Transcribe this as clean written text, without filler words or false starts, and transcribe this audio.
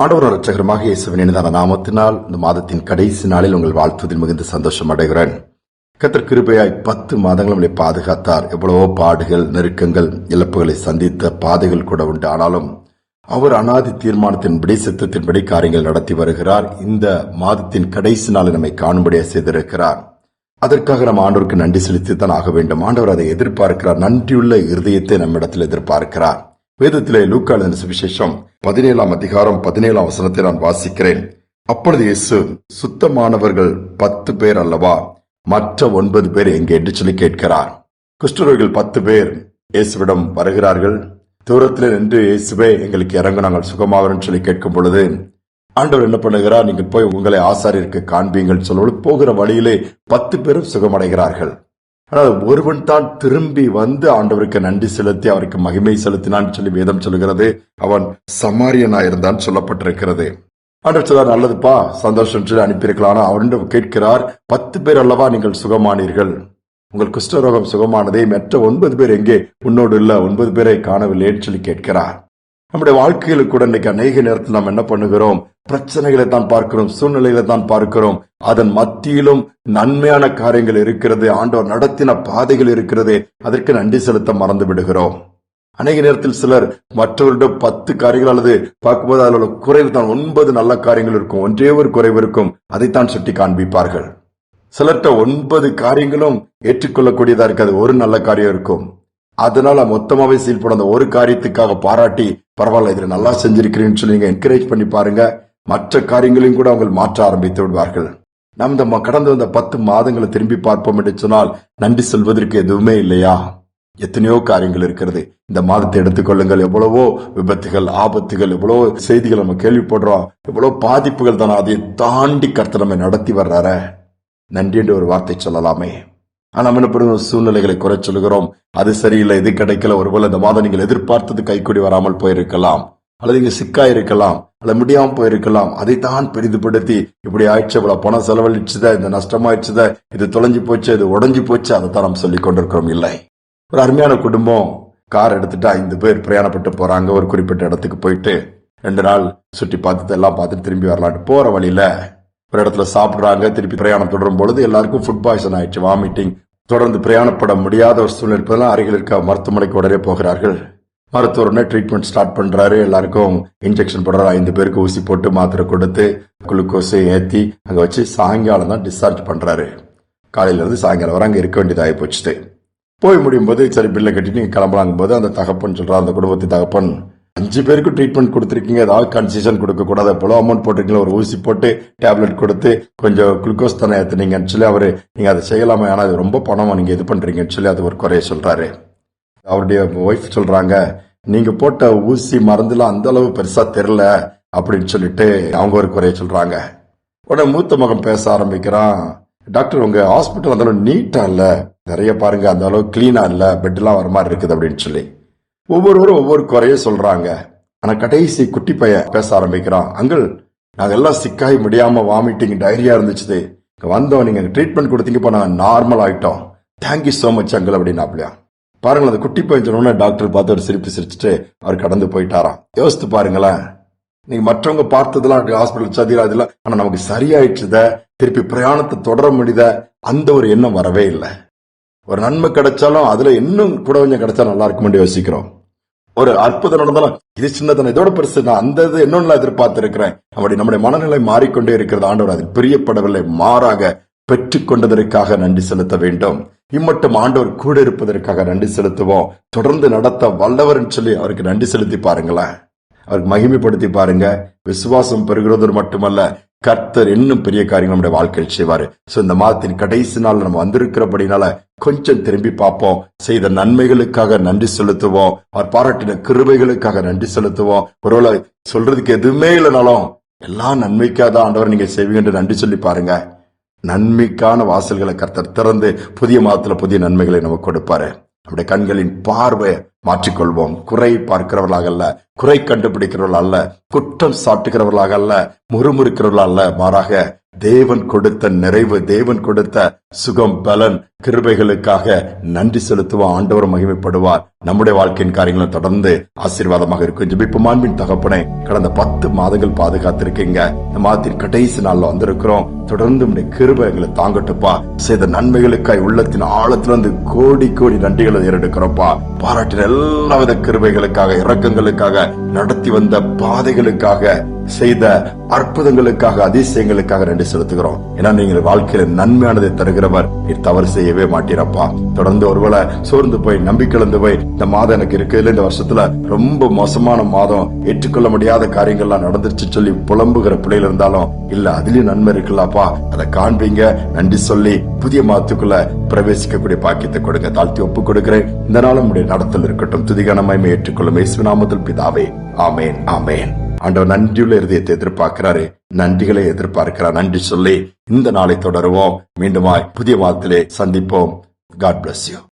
ஆண்டவர் இரட்சகருமாக இயேசுவின் இனிதான நாமத்தினால் இந்த மாதத்தின் கடைசி நாளில் உங்கள் வாழ்த்துவதில் மிகுந்த சந்தோஷம் அடைகிறேன். கர்த்தர் கிருபையாய் 10 மாதங்கள் நம்மளை பாதுகாத்தார். எவ்வளவோ பாடுகள், நெருக்கங்கள், இழப்புகளை சந்தித்த பாதைகள் கூட உண்டு. ஆனாலும் அவர் அனாதி தீர்மானத்தின்படி, சித்தத்தின்படி காரியங்கள் நடத்தி வருகிறார். இந்த மாதத்தின் கடைசி நாளை நம்மை காணும்படியாக செய்திருக்கிறார். அதற்காக நம்ம ஆண்டவருக்கு நன்றி செலுத்தித்தான் ஆக வேண்டும். ஆண்டவர் அதை எதிர்பார்க்கிறார். நன்றியுள்ள இருதயத்தை நம்மிடத்தில் எதிர்பார்க்கிறார். வேதத்திலே லூக்கா எழுதின சுவிசேஷம் 17ஆம் அதிகாரம் 17ஆம் வசனத்தை நான் வாசிக்கிறேன். அப்பொழுது இயேசு, சுத்தமானவர்கள் 10 பேர் அல்லவா, மற்ற 9 பேர் எங்கே என்று சொல்லி கேட்கிறார். குஷ்டரோகிகள் 10 பேர் இயேசுவிடம் வருகிறார்கள். தூரத்தில் நின்று, இயேசுவே எங்களுக்கு இறங்க, நாங்கள் சுகமாகிறோம் சொல்லி கேட்கும் பொழுது ஆண்டவர் என்ன பண்ணுகிறார், நீங்க போய் உங்களை ஆசாரியருக்கு காண்பீங்கள் சொல்லும்போது போகிற வழியிலே 10 பேரும் சுகமடைகிறார்கள். ஆனால் ஒருவன் தான் திரும்பி வந்து ஆண்டவருக்கு நன்றி செலுத்தி அவருக்கு மகிமை செலுத்தினான் சொல்லி வேதம் சொல்கிறது. அவன் சமாரியனாயிருந்தான் சொல்லப்பட்டிருக்கிறது. ஆண்டவர் சொல்றார், நல்லதுப்பா, சந்தோஷம் சொல்லி அனுப்பியிருக்கலாம். அவன் கேட்கிறார், 10 பேர் அல்லவா நீங்கள் சுகமானீர்கள், உங்கள் குஷ்டரோகம் சுகமானதே, மற்ற 9 பேர் எங்கே, உன்னோடு இல்ல 9 பேரை காணவில்லைன்னு சொல்லி கேட்கிறார். நம்முடைய வாழ்க்கையில கூட இன்னைக்கு அநேக நேரத்தில் நாம் என்ன பண்ணுகிறோம், பிரச்சனைகளை தான் பார்க்கிறோம், சூழ்நிலைகளை தான் பார்க்கிறோம். அதன் மத்தியிலும் நன்மையான காரியங்கள் இருக்கிறது, ஆண்டவர் நடத்தின பாதைகள் இருக்கிறது, அதற்கு நன்றி செலுத்த மறந்து விடுகிறோம். அநேக நேரத்தில் சிலர் மற்றவரிடம் 10 காரியங்கள் அல்லது பார்க்கும்போது அதில் உள்ள குறைவு தான் 9 நல்ல காரியங்கள் இருக்கும், ஒன்றே ஒரு குறைவு இருக்கும், அதைத்தான் சுட்டி காண்பிப்பார்கள். சிலர்கிட்ட 9 காரியங்களும் ஏற்றுக்கொள்ளக்கூடியதா இருக்காது, ஒரு நல்ல காரியம் இருக்கும். அதனால மொத்தமாவே சீல் போட அந்த ஒரு காரியத்துக்காக பாராட்டி, பரவாயில்ல இதுல நல்லா செஞ்சிருக்கிறேன்னு சொல்லி நீங்க என்கரேஜ் பண்ணி பாருங்க, மற்ற காரியங்களையும் கூட அவங்க மாற்ற ஆரம்பித்து விடுவார்கள். நாம் இந்த கடந்து வந்த 10 மாதங்களை திரும்பி பார்ப்போம் என்று சொன்னால் நன்றி சொல்வதற்கு எதுவுமே இல்லையா? எத்தனையோ காரியங்கள் இருக்கிறது. இந்த மாதத்தை எடுத்துக்கொள்ளுங்கள். எவ்வளவோ விபத்துகள், ஆபத்துகள், எவ்வளவோ செய்திகள் நம்ம கேள்விப்படுறோம், எவ்வளவு பாதிப்புகள் தானே, அதை தாண்டி கர்த்தர் நம்ம நடத்தி வர்றார. நன்றி என்று ஒரு வார்த்தை சொல்லலாமே. ஆனா நம்ம என்ன பண்ணுவோம், சூழ்நிலைகளை குறை சொல்லுகிறோம், அது சரியில்லை, இது கிடைக்கல, ஒருவேளை இந்த மாதம் நீங்கள் எதிர்பார்த்தது கைக்கூடி வராமல் போயிருக்கலாம், அல்லது நீங்க சிக்காயிருக்கலாம், அல்லது முடியாம போயிருக்கலாம். அதைத்தான் பெரிதுபடுத்தி, இப்படி ஆயிடுச்சு, இவ்வளவு பணம் செலவழிச்சுத, இந்த நஷ்டமாயிடுச்சுத, இது தொலைஞ்சு போச்சு, இது உடஞ்சி போச்சு, அதைத்தான் நம்ம சொல்லிக் கொண்டிருக்கிறோம். இல்லை, ஒரு அருமையான குடும்பம் கார் எடுத்துட்டு 5 பேர் பிரயாணப்பட்டு போறாங்க. ஒரு குறிப்பிட்ட இடத்துக்கு போயிட்டு 2 நாள் சுற்றி பார்த்துட்டு எல்லாம் பார்த்துட்டு திரும்பி வரலான்ட்டு போற வழியில ஒரு இடத்துல சாப்பிடுறாங்க. திருப்பி பிரயாணம் தொடரும் பொழுது எல்லாருக்கும் ஃபுட் பாய்சன் ஆயிடுச்சு, வாமிட்டிங். தொடர்ந்து பிரயாணப்பட முடியாத ஒரு சூழ்நிலை இருப்பதெல்லாம் அருகில் இருக்க மருத்துவமனைக்கு உடனே போகிறார்கள். மருத்துவர் உடனே ட்ரீட்மெண்ட் ஸ்டார்ட் பண்றாரு. எல்லாருக்கும் இன்ஜெக்ஷன் போடுறாரு. 5 பேருக்கு ஊசி போட்டு மாத்திரை கொடுத்து குளுக்கோஸ் ஏத்தி அங்க வச்சு சாயங்காலம் தான் டிஸ்சார்ஜ் பண்றாரு. காலையில இருந்து சாயங்காலம் வரை அங்க இருக்க வேண்டியதாகி போச்சு. போய் முடியும் போது சரி பில்லை கட்டிட்டு நீங்க கிளம்பலாங்க போது அந்த தகப்பன் சொல்றா, அந்த குடும்பத்து தகப்பன், 5 பேருக்கு ட்ரீட்மெண்ட் கொடுத்துருக்கீங்க, ஏதாவது கன்செஷன் கொடுக்க கூடாது, எவ்வளவு அமௌண்ட் போட்டிருக்கீங்களா, ஒரு ஊசி போட்டு டேப்லெட் கொடுத்து கொஞ்சம் குளுக்கோஸ் தானே ஏத்துனீங்கன்னு சொல்லி அவரு, நீங்க அதை செய்யலாமா, ஆனா அது ரொம்ப பணமா நீங்க இது பண்றீங்கன்னு சொல்லி அது ஒரு குறைய சொல்றாரு. அவருடைய ஒய்ஃப் சொல்றாங்க, நீங்க போட்ட ஊசி மருந்துலாம் அந்த அளவு பெருசா தெரியல அப்படின்னு சொல்லிட்டு அவங்க ஒரு குறைய சொல்றாங்க. உடனே மூத்த மகன் பேச ஆரம்பிக்கிறான், டாக்டர் உங்க ஹாஸ்பிட்டல் அந்த அளவு நீட்டா இல்ல, நிறைய பாருங்க அந்த அளவு கிளீனா இல்ல, பெட் எல்லாம் வர மாதிரி இருக்குது அப்படின்னு சொல்லி ஒவ்வொருவரும் ஒவ்வொரு குறைய சொல்றாங்க. ஆனா கடைசி குட்டி பையன் பேச ஆரம்பிக்கிறான், அங்கிள் நாங்க எல்லாம் சிக்காய் முடியாம வாமிட்டிங் டைரியா இருந்துச்சு, வந்தோம், நீங்க ட்ரீட்மெண்ட் கொடுத்தீங்க, நாங்க நார்மல் ஆயிட்டோம், தேங்க்யூ சோ மச் அங்கிள் அப்படின்னாப்லையா. பாருங்களேன், அந்த குட்டி பையன் சொன்னோன்னா டாக்டர் பார்த்து ஒரு சிரிப்பு சிரிச்சுட்டு அவர் கடந்து போயிட்டாராம். யோசித்து பாருங்களேன், நீங்க மற்றவங்க பார்த்ததெல்லாம் ஹாஸ்பிட்டல் சதிரா இதெல்லாம், ஆனா நமக்கு சரியாயிடுச்சுத, திருப்பி பிரயாணத்தை தொடர முடியுத, அந்த ஒரு எண்ணம் வரவே இல்லை. ஒரு நன்மை கிடைச்சாலும் அதுல இன்னும் கூட கொஞ்சம் கிடைச்சா நல்லா இருக்குமென்று யோசிக்கிறோம். ஒரு அற்புதம் நடந்தாலும் இது சின்னதான, இதோட பெருசு, நான் அந்த இது இன்னொன்னு எதிர்பார்த்து இருக்கிறேன். அப்படி நம்முடைய மனநிலை மாறிக்கொண்டே இருக்கிறது. ஆண்டவர் அதில் பிரியப்படவில்லை, மாறாக பெற்றுக் கொண்டதற்காக நன்றி செலுத்த வேண்டும். இம்மட்டும் ஆண்டவர் கூட இருப்பதற்காக நன்றி செலுத்துவோம். தொடர்ந்து நடத்த வல்லவர் சொல்லி அவருக்கு நன்றி செலுத்தி பாருங்களேன், அவருக்கு மகிமைப்படுத்தி பாருங்க. விசுவாசம் பெறுகிறது மட்டுமல்ல, கர்த்தர் இன்னும் பெரிய காரியங்கள் நம்முடைய வாழ்க்கையில் செய்வாரு. சோ இந்த மாதத்தின் கடைசி நாள் நம்ம வந்திருக்கிறபடினால கொஞ்சம் திரும்பி பார்ப்போம், செய்த நன்மைகளுக்காக நன்றி செலுத்துவோம், அவர் பாராட்டின கிருபைகளுக்காக நன்றி செலுத்துவோம். ஒருவேளை சொல்றதுக்கு எதுவுமே இல்லைனாலும் எல்லாம் நன்மைக்காக ஆண்டவர் நீங்க செய்வீங்க என்று நன்றி சொல்லி பாருங்க. நன்மைக்கான வாசல்களை கர்த்தர் திறந்து புதிய மாதத்துல புதிய நன்மைகளை நமக்கு கொடுப்பாரு. நம்முடைய கண்களின் பார்வை மாற்றிக்கொள்வோம். குறை பார்க்கிறவர்களாக அல்ல, குறை கண்டுபிடிக்கிறவர்கள் அல்ல, குற்றம் சாட்டுகிறவர்களாக அல்ல, முறுமுறுக்கிறவர்கள் அல்ல, மாறாக தேவன் கொடுத்த நிறைவு, தேவன் கொடுத்த சுகம், பலன், கிருபைகளுக்காக நன்றி செலுத்துவோம். ஆண்டவர் மகிமைப்படுவார். நம்முடைய வாழ்க்கையின் காரியங்களும் தொடர்ந்து ஆசீர்வாதமாக இருக்கும். ஜெபிப்போம். அன்பின் தகப்பனே, கடந்த 10 மாதங்கள் பாதுகாத்திருக்கீங்க. இந்த மாதத்தின் கடைசி நாள்ல வந்திருக்கிறோம். தொடர்ந்து உடைய கிருபை எங்களை தாங்கட்டுப்பா. செய்த நன்மைகளுக்காய் உள்ளத்தின் ஆழத்திலிருந்து கோடி கோடி நன்றிகளை ஏறெடுக்கிறோம்ப்பா. பாராட்டின எல்லாவித கிருபைகளுக்காக, இரக்கங்களுக்காக, நடத்தி வந்த பாதைகளுக்காக, செய்த அற்புதங்களுக்காக, அதிசயங்களுக்காக நன்றி செலுத்துகிறோம். ஏன்னா நீங்கள் வாழ்க்கையில நன்மையானதை தருகிறவர். நீர் தவறு செய்யவே மாட்டீரப்பா. தொடர்ந்து ஒருவேளை சோர்ந்து போய், நம்பிக்கையிழந்து போய், இந்த மாதம் எனக்கு இருக்குதுல, இந்த வருஷத்துல ரொம்ப மோசமான மாதம், ஏற்றுக்கொள்ள முடியாத காரியங்கள்லாம் நடந்துருச்சு சொல்லி புலம்புகிற பிள்ளைகள் இருந்தாலும், இல்ல அதுலயும் நன்மை இருக்குல்லப்பா, அதை காண்பீங்க, நன்றி சொல்லி புதிய மாதத்துக்குள்ள பிரவேசிக்கக்கூடிய பாக்கியத்தை கொடுங்க. தாழ்த்தி ஒப்பு கொடுக்கிறேன். இந்த நாளும் உடைய நடத்தல் இருக்கட்டும். துதிகான மகிமை ஏற்றுக்கொள்ளும் இயேசுவின் நாமத்தில் பிதாவே, ஆமேன், ஆமேன். ஆண்டவர் நன்றியுள்ள இருதயத்தை எதிர்பார்க்கிறாரு, நன்றிகளை எதிர்பார்க்கிறார். நன்றி சொல்லி இந்த நாளை தொடருவோம். மீண்டுமாய் புதிய வாரத்திலே சந்திப்போம். God bless you.